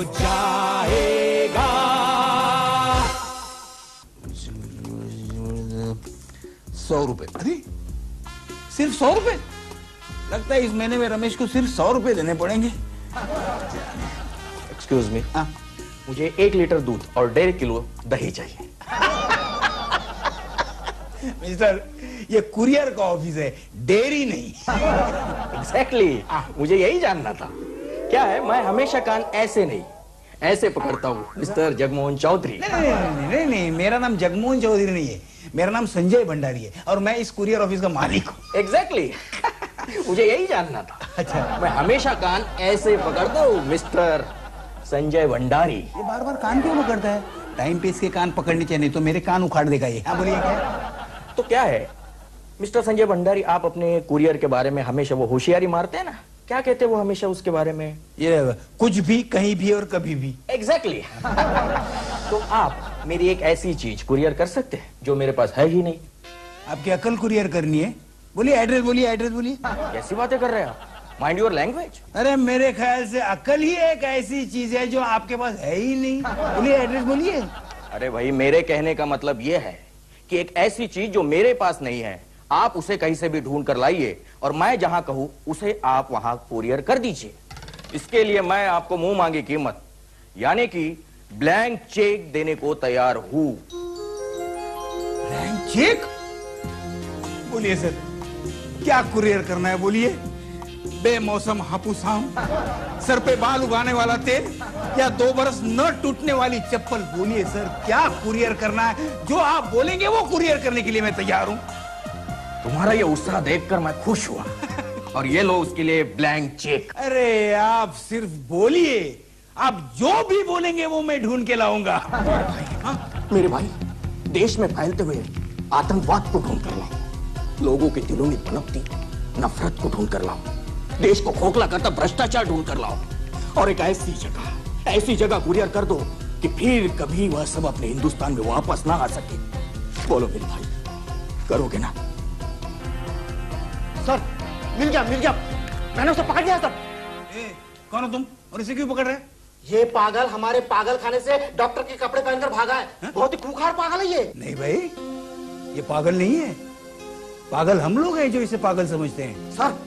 जाएगा। 100 रुपए। अरे सिर्फ 100 रुपए? लगता है इस महीने में रमेश को सिर्फ 100 रुपए देने पड़ेंगे। एक्सक्यूज मी, मुझे 1 लीटर दूध और 1.5 किलो दही चाहिए। मिस्टर, ये कुरियर का ऑफिस है, डेयरी नहीं। एग्जैक्टली, मुझे यही जानना था। क्या है, मैं हमेशा कान ऐसे नहीं ऐसे पकड़ता हूँ, मिस्टर जगमोहन चौधरी। नहीं, मेरा नाम जगमोहन चौधरी नहीं है, मेरा नाम संजय भंडारी है और मैं इस कुरियर ऑफिस का मालिक हूँ। एग्जैक्टली, मुझे यही जानना था। अच्छा, मैं हमेशा कान ऐसे पकड़ता हूँ, मिस्टर संजय भंडारी। ये बार बार कान क्यों पकड़ता है? टाइम पे इसके कान पकड़ने चाहिए, नहीं तो मेरे कान उखाड़ देगा ये। हाँ बोलिए क्या? तो क्या है मिस्टर संजय भंडारी, आप अपने कुरियर के बारे में हमेशा वो होशियारी मारते हैं ना, क्या कहते हैं वो हमेशा उसके बारे में? ये कुछ भी, कहीं भी और कभी भी। एग्जैक्टली। तो आप मेरी एक ऐसी चीज कुरियर कर सकते हैं जो मेरे पास है ही नहीं। आपकी अकल कुरियर करनी है? बोलिए एड्रेस, बोलिए एड्रेस बोलिए। कैसी बातें कर रहे हैं आप? Mind your language. अरे मेरे ख्याल से अकल ही एक ऐसी चीज है जो आपके पास है ही नहीं। बोलिए एड्रेस बोलिए। अरे भाई, मेरे कहने का मतलब ये है कि एक ऐसी चीज जो मेरे पास नहीं है, आप उसे कहीं से भी ढूंढ कर लाइए और मैं जहां कहूं उसे आप वहां कुरियर कर दीजिए। इसके लिए मैं आपको मुंह मांगी कीमत यानी कि ब्लैंक चेक देने को तैयार हूं। Blank cheque? बोलिए सर, क्या कुरियर करना है बोलिए? बेमौसम हापुस आम, सर पे बाल उगाने वाला तेल या 2 बरस न टूटने वाली चप्पल? बोलिए सर, क्या कुरियर करना है? जो आप बोलेंगे वो कुरियर करने के लिए मैं तैयार हूं। तुम्हारा ये उत्साह देखकर मैं खुश हुआ। और ये लो उसके लिए ब्लैंक चेक। अरे आप सिर्फ बोलिए, आप जो भी बोलेंगे वो मैं ढूंढ के लाऊंगा। मेरे भाई, देश में फैलते हुए आतंकवाद को ढूंढ कर लाओ, लोगों के दिलों में पनपती नफरत को ढूंढ कर लाओ, देश को खोखला करता भ्रष्टाचार ढूंढ कर लाओ और एक ऐसी जगह कुरियर कर दो कि फिर कभी वह सब अपने हिंदुस्तान में वापस ना आ सके। बोलो मेरे भाई, करोगे ना? सर, मिल गया, मैंने उसे पकड़ लिया सर। कौन हो तुम और इसे क्यों पकड़ रहे? ये पागल हमारे पागल खाने से डॉक्टर के कपड़े पहनकर भागा है। बहुत ही खूंखार पागल है ये। नहीं भाई, ये पागल नहीं है, पागल हम लोग हैं जो इसे पागल समझते हैं। सर,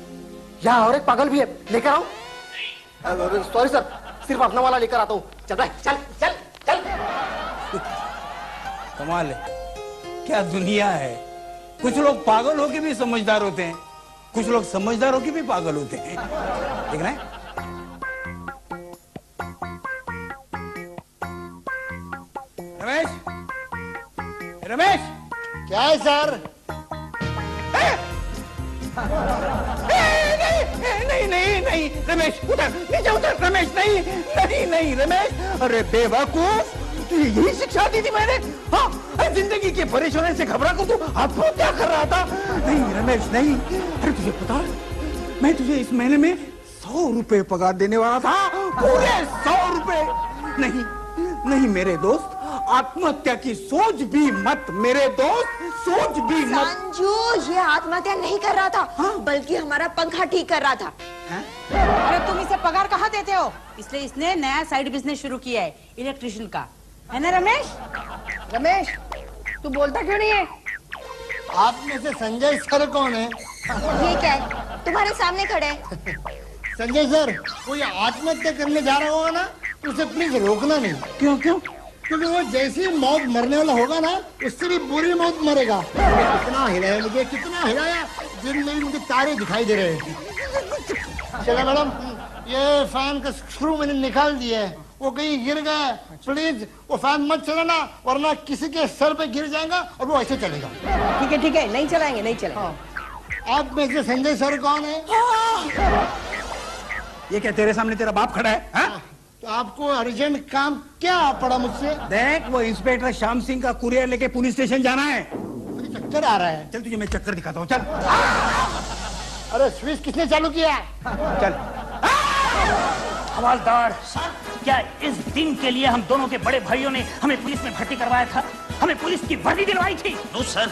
यहाँ और एक पागल भी है, लेकर आओ। सॉरी सर, सिर्फ अपना वाला लेकर आता हूँ। चल भाई, चल चल चल। कमाल है, क्या दुनिया है। कुछ लोग पागल होके भी समझदार होते हैं, कुछ लोग समझदार होके भी पागल होते हैं। देख रहे हैं? रमेश, रमेश, क्या है सर? नहीं रमेश, उतर, नीचे उतर। रमेश नहीं रमेश। अरे बेवकूफ, तुझे यही शिक्षा दी थी मैंने? हाँ, जिंदगी के परेशानी से घबरा कर तू आत्महत्या कर रहा था। नहीं रमेश नहीं। अरे तुझे पता है, मैं तुझे इस महीने में 100 रुपए पगार देने वाला था, पूरे 100 रुपए। नहीं मेरे दोस्त, आत्महत्या की सोच भी मत मेरे दोस्त, सोच भी मत। संजू, ये आत्महत्या नहीं कर रहा था, बल्कि हमारा पंखा ठीक कर रहा था। अरे तुम इसे पगार कहाँ देते हो? इसलिए इसने नया साइड बिजनेस शुरू किया है, इलेक्ट्रिशियन का, है ना रमेश? रमेश, तू बोलता क्यों नहीं है? आप में से संजय सर कौन है? ये क्या है, तुम्हारे सामने खड़े हैं। संजय सर, कोई आत्महत्या करने जा रहा होगा ना, उसे प्लीज रोकना नहीं। क्यों? क्योंकि वो जैसी मौत मरने वाला होगा ना, उससे भी बुरी मौत मरेगा। कितना हिलाया मुझे, कितना हिलाया, दिन में मुझे तारे दिखाई दे रहे हैं। चलो मैडम, ये फैन का स्क्रू मैंने निकाल दिया है, वो कहीं गिर गया, प्लीज वो फैन मत चलाना, वरना किसी के सर पे गिर जाएगा और वो ऐसे चलेगा। ठीक है, नहीं चलाएंगे। आप में से संजय सर कौन है? ये क्या तेरे सामने तेरा बाप खड़ा है? हाँ? तो आपको अर्जेंट काम क्या पड़ा मुझसे? देख, वो इंस्पेक्टर श्याम सिंह का कुरियर लेके पुलिस स्टेशन जाना है। मुझे चक्कर आ रहा है। चल तुझे मैं चक्कर दिखाता हूँ, चल। अरे स्विच किसने चालू किया? चल। हवालदार, क्या इस दिन के लिए हम दोनों के बड़े भाइयों ने हमें पुलिस में भर्ती करवाया था? हमें पुलिस की वर्दी दिलवाई थी? No sir.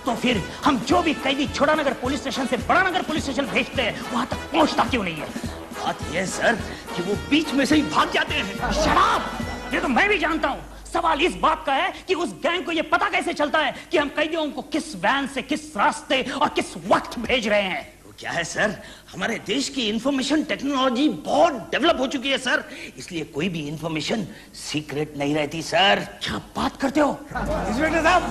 तो फिर हम जो भी कैदी छोड़ानगर पुलिस स्टेशन से बड़ानगर पुलिस स्टेशन भेजते हैं, वहां तक पहुंचता क्यों नहीं है? बात यह है सर कि वो बीच में से ही भाग जाते हैं। शराब! ये तो मैं भी जानता हूँ। सवाल इस बात का है कि उस गैंग को ये पता कैसे चलता है कि हम कैदियों को किस वैन से किस रास्ते और किस वक्त भेज रहे हैं। तो क्या है सर, हमारे देश की इंफॉर्मेशन टेक्नोलॉजी बहुत डेवलप हो चुकी है सर, इसलिए कोई भी इंफॉर्मेशन सीक्रेट नहीं रहती सर। क्या बात करते हो? इंस्पेक्टर साहब,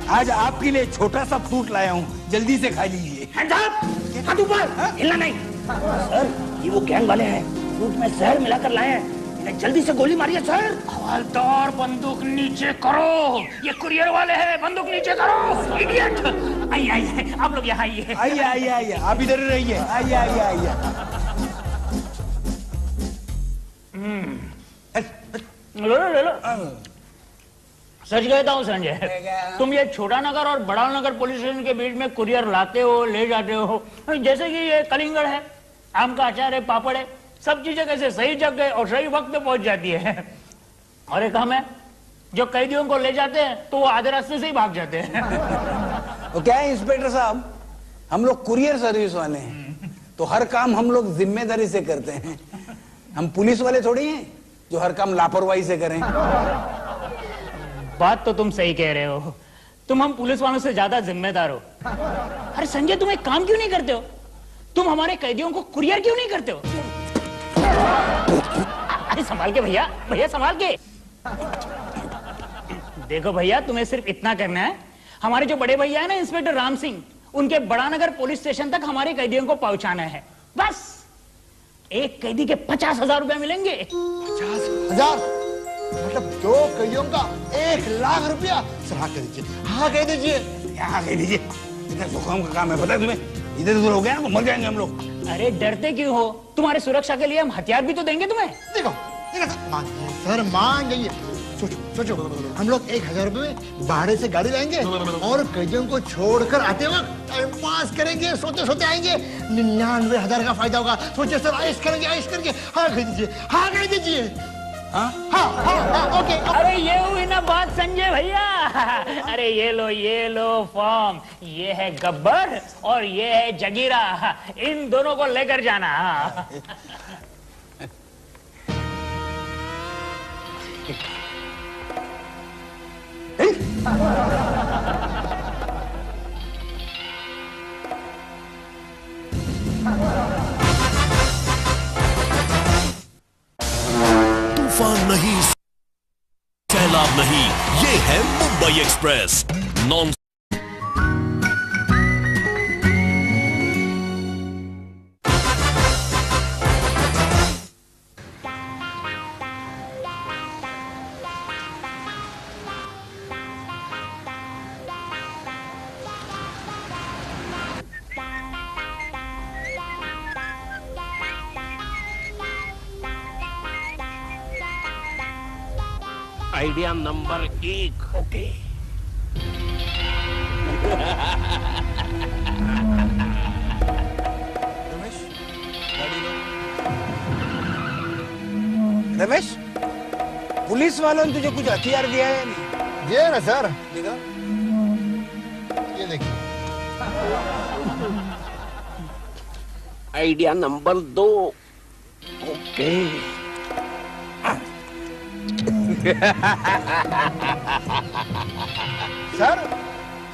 आज आपके लिए छोटा सा फ्रूट लाया हूँ, जल्दी से खा लीजिए। हाथ ऊपर, हिलना नहीं। सर, ये वो गैंग वाले हैं, फ्रूट में जहर मिलाकर लाए हैं। इन्हें जल्दी से गोली मारिए सर। हवलदार, बंदूक नीचे करो। ये कुरियर वाले हैं, बंदूक नीचे करो। इडियट! आइए आइए, आप लोग यहाँ आइए। आइए आइए आइए, आप इधर ही रहिए। आइए आइए आइए। लो लो लो। सच कहता हूँ संजय, तुम ये छोटा नगर और बड़ा नगर पुलिस स्टेशन के बीच में कुरियर लाते हो, ले जाते हो, जैसे कि ये कलिंगड़ है, आम का अचार है, पापड़ है, सब चीजें कैसे सही जगह और सही वक्त पे पहुंच जाती है। और एक हम है जो कैदियों को ले जाते हैं तो वो आधे रास्ते से ही भाग जाते हैं। तो क्या है इंस्पेक्टर साहब, हम लोग कुरियर सर्विस वाले हैं, तो हर काम हम लोग जिम्मेदारी से करते हैं। हम पुलिस वाले थोड़ी हैं जो हर काम लापरवाही से करें। बात तो तुम सही कह रहे हो, तुम हम पुलिस वालों से ज्यादा जिम्मेदार हो। अरे संजय, तुम एक काम क्यों नहीं करते हो? तुम हमारे कैदियों को कुरियर क्यों नहीं करते हो? अरे संभाल के भैया, भैया संभाल के। देखो भैया, तुम्हें सिर्फ इतना करना है, हमारे जो बड़े भैया है ना इंस्पेक्टर राम सिंह, उनके बड़ा नगर पुलिस स्टेशन तक हमारे कैदियों को पहुंचाना है। बस एक कैदी के 50,000 रुपए मिलेंगे। 50,000? मतलब 2 कैदियों का 1,00,000 रुपया? सर हाँ कह दीजिए, हाँ कह दीजिए। यहाँ कह दीजिए, इतना सुखाम का काम है, पता है तुम्हें? इधर उधर हो गया ना, मर जाएंगे हम लोग। अरे डरते क्यों हो? तुम्हारे सुरक्षा के लिए हम हथियार भी तो देंगे तुम्हें। देखो मान जाइए सर, मान जाइए। सोचो सोचो, हम लोग 1,000 रुपए में भाड़े से गाड़ी लाएंगे और कैदियों को छोड़कर आते वक्त टाइम पास करेंगे, सोते सोते आएंगे, 99,000 का फायदा होगा। सोचिए सर, आइश करेंगे, आइश करेंगे। हाँ कह दीजिए, हाँ कह दीजिए। हाँ हाँ हाँ, ओके। अरे ये हुई ना बात संजय भैया। अरे ये लो फॉर्म, ये है गब्बर और ये है जगीरा, इन दोनों को लेकर जाना। तूफान नहीं, सैलाब नहीं, ये है Mumbai express non. Idea number 1। Okay. Ramesh, police वालों ने तुझे कुछ हथियार दिया है? नहीं ये ना सर, दिखा। ये देखिए। Idea number 2। Okay. Sir,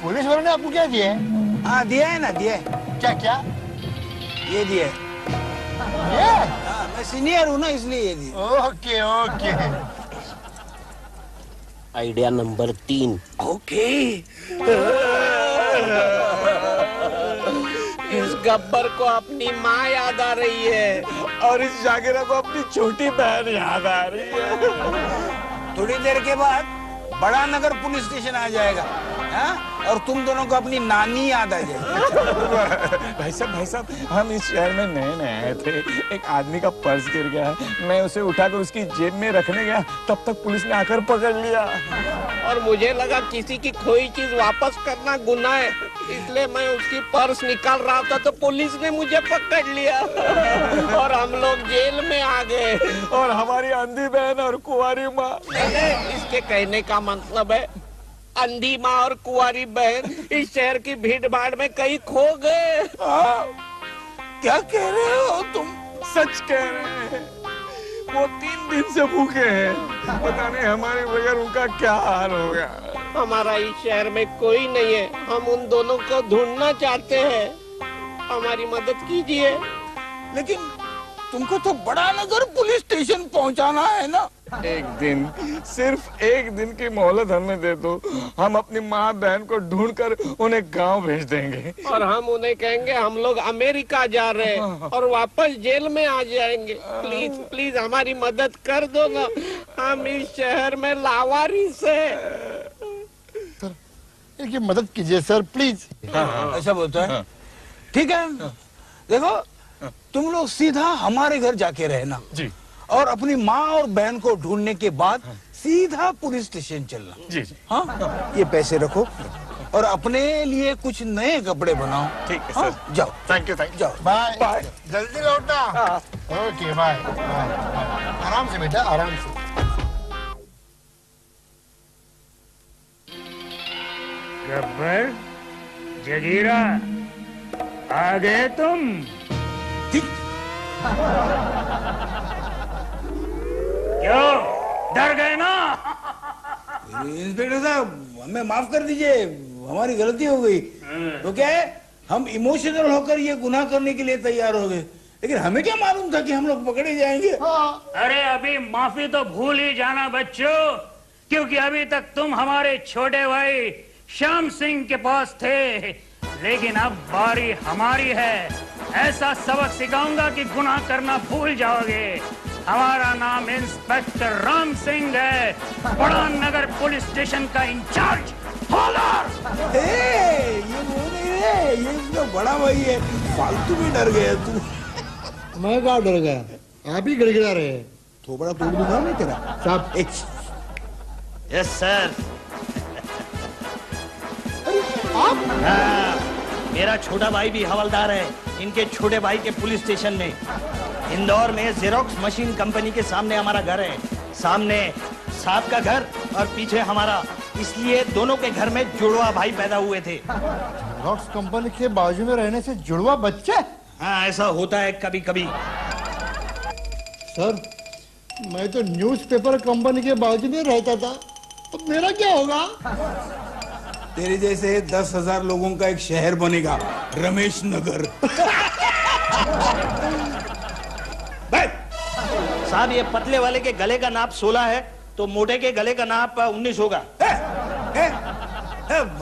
police वालों ने आपको क्या दिया है? हाँ दिया है ना, दिया है। क्या क्या? ये दिया है। ये? हाँ, मैं सीनियर हूँ ना, इसलिए ये दिया। Okay okay. Idea number 3। Okay. इस गब्बर को अपनी माँ याद आ रही है और इस जागिरा को अपनी छोटी बहन याद आ रही है। थोड़ी देर के बाद बड़ा नगर पुलिस स्टेशन आ जाएगा, हाँ? और तुम दोनों को अपनी नानी याद आ जाएगी। भाई साहब, हम इस शहर में नए नए आए थे। एक आदमी का पर्स गिर गया है, मैं उसे उठाकर उसकी जेब में रखने गया, तब तक पुलिस ने आकर पकड़ लिया। और मुझे लगा किसी की खोई चीज वापस करना गुनाह है, इसलिए मैं उसकी पर्स निकाल रहा था तो पुलिस ने मुझे पकड़ लिया और हम लोग जेल में आ गए। और हमारी अंधी बहन और कुंवारी माँ। इसके कहने का मतलब है अंधी माँ और कुंवारी बहन इस शहर की भीड़ भाड़ में कहीं खो गए। क्या कह रहे हो तुम? सच कह रहे हैं। वो 3 दिन से भूखे हैं। पता नहीं हमारे बगैर उनका क्या हाल होगा। हमारा इस शहर में कोई नहीं है, हम उन दोनों को ढूंढना चाहते हैं, हमारी मदद कीजिए। लेकिन तुमको तो बड़ा नगर पुलिस स्टेशन पहुंचाना है ना। एक दिन, सिर्फ एक दिन की मोहलत हमें दे दो, हम अपनी माँ बहन को ढूंढकर उन्हें गांव भेज देंगे। और हम उन्हें कहेंगे हम लोग अमेरिका जा रहे हैं और वापस जेल में आ जाएंगे। प्लीज प्लीज हमारी मदद कर दो ना, हम इस शहर में लावारिस है। इनकी मदद कीजिए सर प्लीज। ऐसा बोलता है। ठीक है, देखो तुम लोग सीधा हमारे घर जाके रहना जी। और अपनी माँ और बहन को ढूंढने के बाद सीधा पुलिस स्टेशन चलना। जी। हाँ, ये पैसे रखो और अपने लिए कुछ नए कपड़े बनाओ। ठीक है हाँ? सर। जाओ। थैंक यू जाओ। Bye bye. जल्दी लौटना। Okay bye bye. आराम से बेटा, आराम से। गब्बर, जगीरा, आ गए तुम? क्यों डर गए ना? इंस्पेक्टर साहब, हमें माफ कर दीजिए, हमारी गलती हो गई। तो क्या है, हम इमोशनल होकर ये गुनाह करने के लिए तैयार हो गए, लेकिन हमें क्या मालूम था कि हम लोग पकड़े जाएंगे। अरे अभी माफी तो भूल ही जाना बच्चों, क्योंकि अभी तक तुम हमारे छोटे भाई श्याम सिंह के पास थे, लेकिन अब बारी हमारी है। ऐसा सबक सिखाऊंगा कि गुनाह करना भूल जाओगे। हमारा नाम इंस्पेक्टर राम सिंह है, बड़ा नगर पुलिस स्टेशन का इंचार्ज। हॉलर। ये वो नहीं है, ये उसका बड़ा भाई है। फालतू में डर गया तू। मैं कहाँ डर गया, आप ही गिड़गिड़ा रहे हैं। थोड़ा तोड़ दूंगा मैं तेरा। साहब यस सर। मेरा छोटा भाई भी हवलदार है इनके छोटे भाई के पुलिस स्टेशन में। इंदौर में जेरोक्स मशीन कंपनी के सामने हमारा घर है। सामने साहब का घर और पीछे हमारा, इसलिए दोनों के घर में जुड़वा भाई पैदा हुए थे। रॉक्स कंपनी के बाजू में रहने से जुड़वा बच्चे? हाँ, ऐसा होता है कभी कभी। सर, मैं तो न्यूज़पेपर कंपनी के बाजू में रहता था, अब मेरा क्या होगा? तेरे जैसे 10,000 लोगों का एक शहर बनेगा, रमेश नगर। साहब, ये पतले वाले के गले का नाप 16 है, तो मोटे के गले का नाप 19 होगा।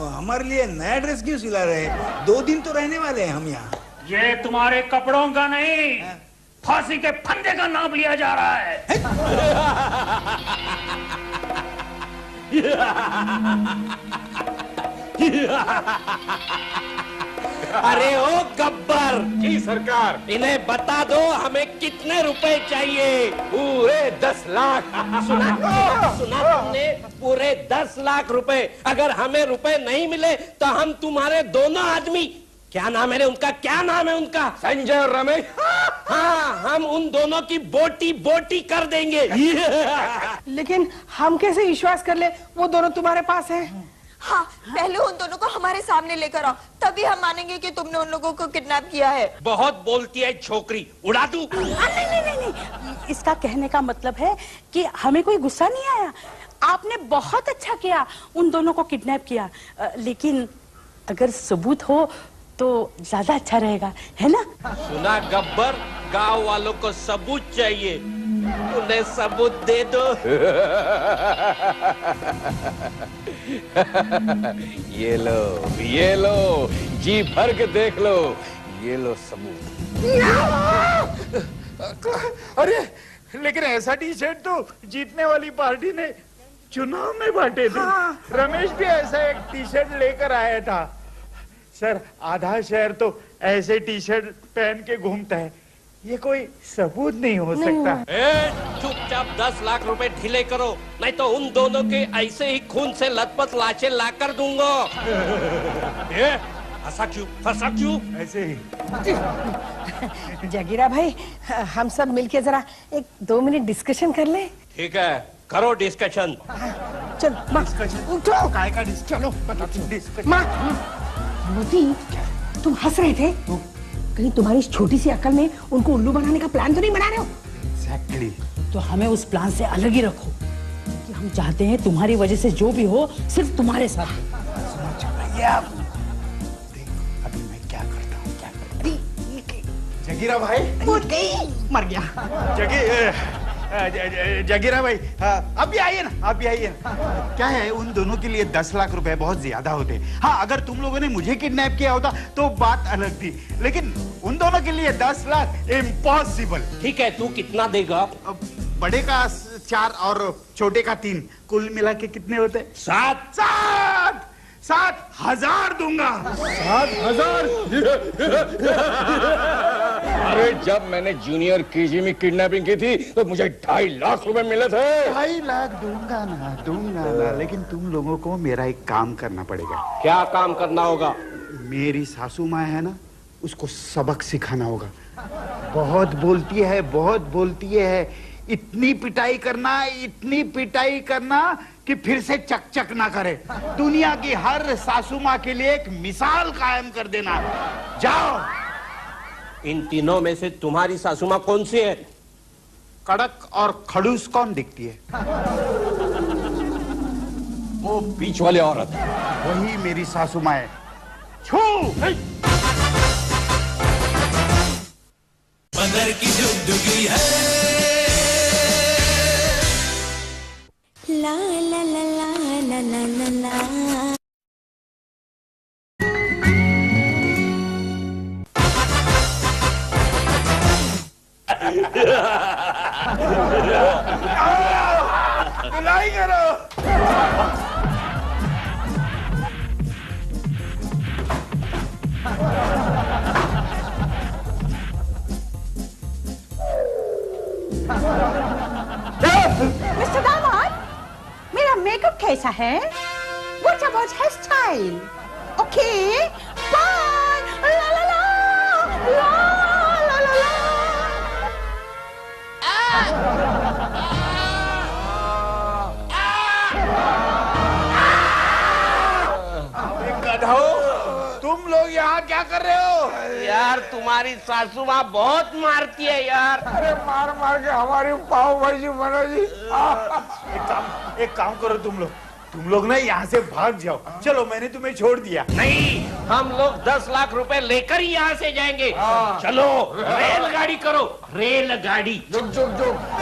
हमारे लिए नया ड्रेस क्यों सिला रहे? 2 दिन तो रहने वाले हैं हम यहाँ। ये तुम्हारे कपड़ों का नहीं, फांसी के फंदे का नाप लिया जा रहा है। अरे ओ गब्बर। जी सरकार। इन्हें बता दो हमें कितने रुपए चाहिए। पूरे 10 लाख। सुना तुमने, पूरे 10 लाख रुपए। अगर हमें रुपए नहीं मिले तो हम तुम्हारे दोनों आदमी, क्या नाम है उनका, क्या नाम है उनका? संजय और रमेश। हाँ, हम उन दोनों की बोटी बोटी कर देंगे। लेकिन हम कैसे विश्वास कर ले वो दोनों तुम्हारे पास है? हाँ, पहले उन दोनों को हमारे सामने लेकर आओ, तभी हम मानेंगे कि तुमने उन लोगों को किडनैप किया है। बहुत बोलती है छोकरी, उड़ा दूं? नहीं, इसका कहने का मतलब है कि हमें कोई गुस्सा नहीं आया। आपने बहुत अच्छा किया, उन दोनों को किडनैप किया, लेकिन अगर सबूत हो तो ज्यादा अच्छा रहेगा, है ना? सुना गब्बर, गांव वालों को सबूत चाहिए, उन्हें सबूत दे दो। ये लो, जी भर के देख लो, ये लो सबूत। अरे लेकिन ऐसा टी शर्ट तो जीतने वाली पार्टी ने चुनाव में बांटे थे। रमेश भी ऐसा एक टी शर्ट लेकर आया था। सर, आधा शहर तो ऐसे टी शर्ट पहन के घूमता है, ये कोई सबूत नहीं हो सकता। चुपचाप 10 लाख रुपए ढीले करो, नहीं तो उन दोनों के ऐसे ही खून से लथपथ लाशें लाकर दूंगा। फंसा क्यों? ऐसे ही। जगीरा भाई, हम सब मिलके जरा 1-2 मिनट डिस्कशन कर ले। ठीक है, करो डिस्कशन। चल माँ, काय का चलो माँ, मोती, तुम हंस रहे थे? कहीं तुम्हारी इस छोटी सी अकल में उनको उल्लू बनाने का प्लान तो नहीं बना रहे हो? एग्जैक्टली। तो हमें उस प्लान से अलग ही रखो कि हम चाहते हैं तुम्हारी वजह से जो भी हो सिर्फ तुम्हारे साथ हो। समझ रही है आप? देख अभी मैं क्या करता हूँ, क्या करता हूँ। जगीरा भाई मर गया। जगीरा भाई, अभी आइए ना, अभी आइए ना। क्या है, उन दोनों के लिए 10 लाख रुपए बहुत ज्यादा होते। हाँ, अगर तुम लोगों ने मुझे किडनैप किया होता तो बात अलग थी, लेकिन उन दोनों के लिए 10 लाख इम्पॉसिबल। ठीक है, तू कितना देगा? बड़े का 4 और छोटे का 3, कुल मिला के कितने होते? 7,000 दूंगा। 7,000? अरे जब मैंने जूनियर केजी में किडनैपिंग की थी तो मुझे 2.5 लाख रुपए मिले थे। 2.5 लाख दूंगा ना, लेकिन तुम लोगों को मेरा एक काम करना पड़ेगा। क्या काम करना होगा? मेरी सासू माँ है ना, उसको सबक सिखाना होगा। बहुत बोलती है। इतनी पिटाई करना कि फिर से चक ना करे। दुनिया की हर सासू माँ के लिए एक मिसाल कायम कर देना। जाओ। इन तीनों में से तुम्हारी सासू माँ कौन सी है? कड़क और खड़ूस कौन दिखती है? वो बीच वाली औरत। वही मेरी सासू माँ है। छू। बंदर की जुगजुगी है। ला ला ला ला ला ला ला ला। नहीं करो। मिस्टर दामाद, मेरा मेकअप कैसा है? What about hair style? Okay, bye. La la la la la la la. गधो, तुम लोग यहाँ क्या कर रहे हो? यार तुम्हारी सासू माँ बहुत मारती है यार। अरे मार के हमारी पाव भाजी बना जी। एक काम करो, तुम लोग ना यहाँ से भाग जाओ। चलो, मैंने तुम्हें छोड़ दिया। नहीं, हम लोग 10 लाख रुपए लेकर ही यहाँ से जाएंगे। चलो रेलगाड़ी करो। रेलगाड़ी।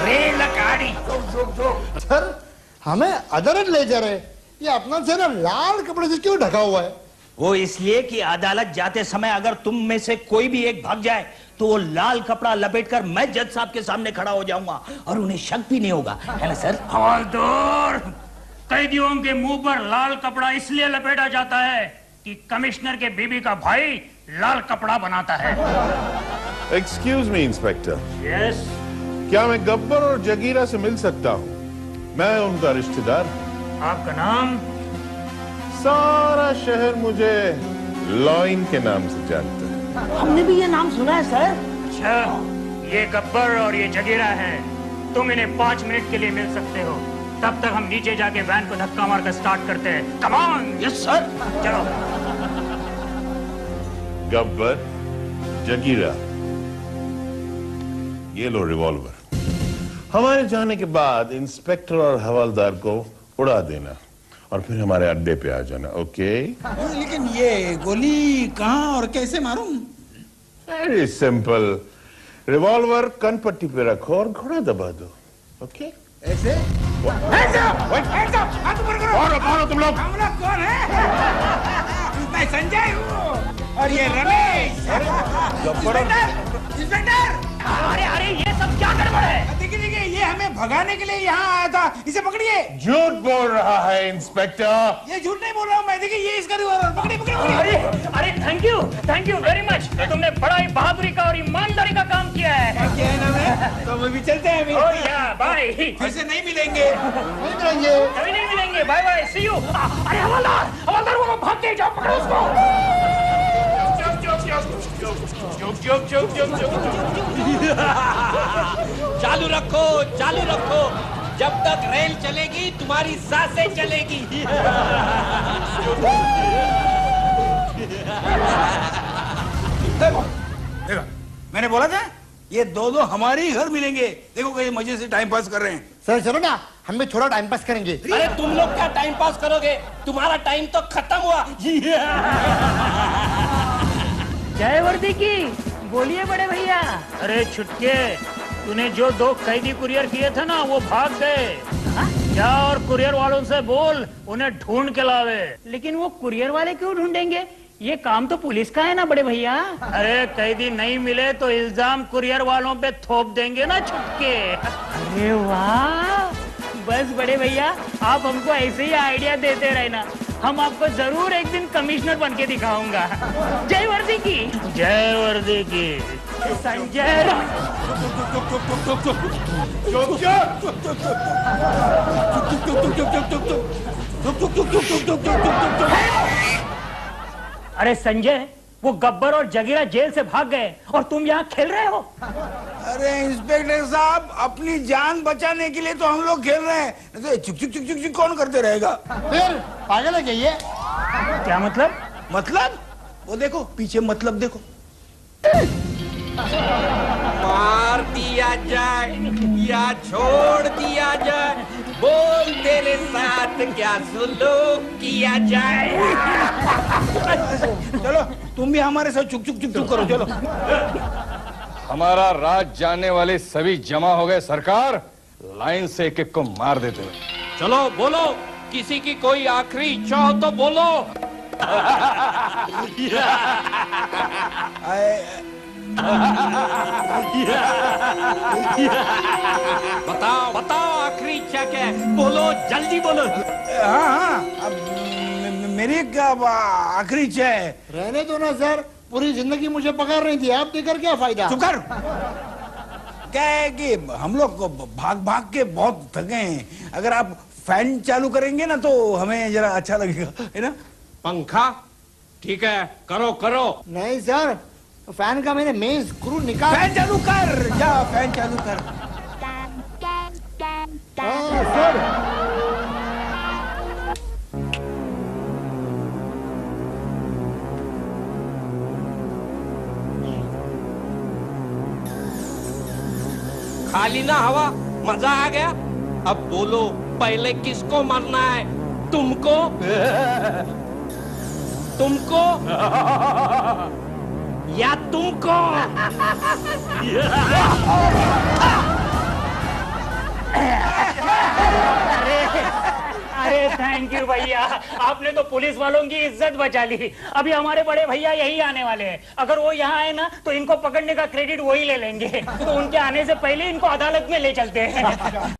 रेलगाड़ी। सर, हमें अदालत ले जा रहे, ये अपना चेहरा लाल कपड़े से क्यों ढका हुआ है? वो इसलिए कि अदालत जाते समय अगर तुम में से कोई भी एक भाग जाए तो वो लाल कपड़ा लपेटकर मैं जज साहब के सामने खड़ा हो जाऊंगा और उन्हें शक भी नहीं होगा, है ना सर? हवलदार, कैदियों के मुंह पर लाल कपड़ा इसलिए लपेटा जाता है कि कमिश्नर के बीबी का भाई लाल कपड़ा बनाता है। Excuse me inspector. यस। क्या मैं गब्बर और जगीरा से मिल सकता हूँ? मैं उनका रिश्तेदार। आपका नाम? सारा शहर मुझे लॉइन के नाम से जानता है। हमने भी ये नाम सुना है सर। अच्छा, ये गब्बर और ये जगीरा है। तुम इन्हें 5 मिनट के लिए मिल सकते हो। तब तक हम नीचे जाके वैन को धक्का मारकर स्टार्ट करते हैं। Come on. Yes sir. चलो। गब्बर, जगीरा, ये लो रिवॉल्वर। हमारे जाने के बाद इंस्पेक्टर और हवलदार को उड़ा देना और फिर हमारे अड्डे पे आ जाना। ओके? लेकिन ये गोली कहाँ और कैसे मारूं? Very simple. रिवॉल्वर कनपट्टी पे रखो और घोड़ा दबा दो। ओके? ऐसे? कौन हो तुम लोग? हम लोग कौन है? मैं संजय हूँ और ये रमेश। इंस्पेक्टर! अरे ये सब क्या गड़बड़ है? देखिए, ये हमें भगाने के लिए यहाँ आया था। इसे पकड़िए। झूठ बोल रहा है इंस्पेक्टर। ये झूठ नहीं बोल रहा हूँ मैं। देखिए, ये इसका रिवॉल्वर। पकड़िए। अरे थैंक यू वेरी मच। तुमने बड़ा ही बहादुरी का और ईमानदारी का काम किया है। क्या है ना मैं? तो हम अभी चलते हैं। बाय। फिर से नहीं मिलेंगे। कभी नहीं मिलेंगे। Bye bye, see you. अरे हवलदार वो लोग भाग के जाओ, पकड़ो उसको। चालू रखो। जब तक रेल चलेगी तुम्हारी सांसें चलेगी। देखो मैंने बोला था ये दो हमारे ही घर मिलेंगे। देखो कहीं मजे से टाइम पास कर रहे हैं। सर चलो ना, हम भी थोड़ा टाइम पास करेंगे। अरे तुम लोग क्या टाइम पास करोगे, तुम्हारा टाइम तो खत्म हुआ। जय वर्दी की बोलिए बड़े भैया। अरे छुटके, तूने जो 2 कैदी कुरियर किए थे ना वो भाग गए। जा और कुरियर वालों से बोल उन्हें ढूंढ के लावे। लेकिन वो कुरियर वाले क्यों ढूंढेंगे, ये काम तो पुलिस का है ना बड़े भैया। अरे कैदी नहीं मिले तो इल्जाम कुरियर वालों पे थोप देंगे ना छुटके। अरे वाह, बस बड़े भैया आप हमको ऐसे ही आइडिया देते रहना, हम आपको जरूर एक दिन कमिश्नर बन के दिखाऊंगा। जय वर्दी की। जय वर्दी की। संजय अरे संजय, वो गब्बर और जगीरा जेल से भाग गए और तुम यहाँ खेल रहे हो। अरे इंस्पेक्टर साहब, अपनी जान बचाने के लिए तो हम लोग खेल रहे हैं, नहीं तो चुक चुक चुक चुक चुक कौन करते रहेगा। फिर पागल है क्या ये? क्या मतलब? मतलब वो देखो पीछे, मतलब देखो। मार दिया जाए या छोड़ दिया जाए, बोल तेरे साथ क्या सुलूक किया जाए। चलो तुम भी हमारे साथ चुक चुक चुक चुक करो। चलो हमारा राज जानने वाले सभी जमा हो गए सरकार, लाइन से एक एक को मार देते हुए। चलो बोलो, किसी की कोई आखिरी इच्छा हो तो बोलो। बताओ बताओ आखिरी इच्छा क्या है, बोलो जल्दी बोलो। हाँ, अब मेरी क्या आखिरी इच्छा है? रहने दो ना सर, पूरी जिंदगी मुझे पकड़ रही थी, आप देकर क्या फायदा। चुप कर। क्या है कि हम लोग भाग भाग के बहुत थके हैं, अगर आप फैन चालू करेंगे ना तो हमें जरा अच्छा लगेगा, है ना। पंखा ठीक है, करो करो। नहीं सर, फैन का मैंने मेन स्क्रू निकाल। फैन चालू कर, जा फैन चालू कर। हाँ सर। खाली ना हवा, मजा आ गया। अब बोलो पहले किसको मरना है, तुमको तुमको या तुमको। अरे थैंक यू भैया, आपने तो पुलिस वालों की इज्जत बचा ली। अभी हमारे बड़े भैया यही आने वाले हैं, अगर वो यहाँ आए ना तो इनको पकड़ने का क्रेडिट वही ले लेंगे, तो उनके आने से पहले इनको अदालत में ले चलते हैं।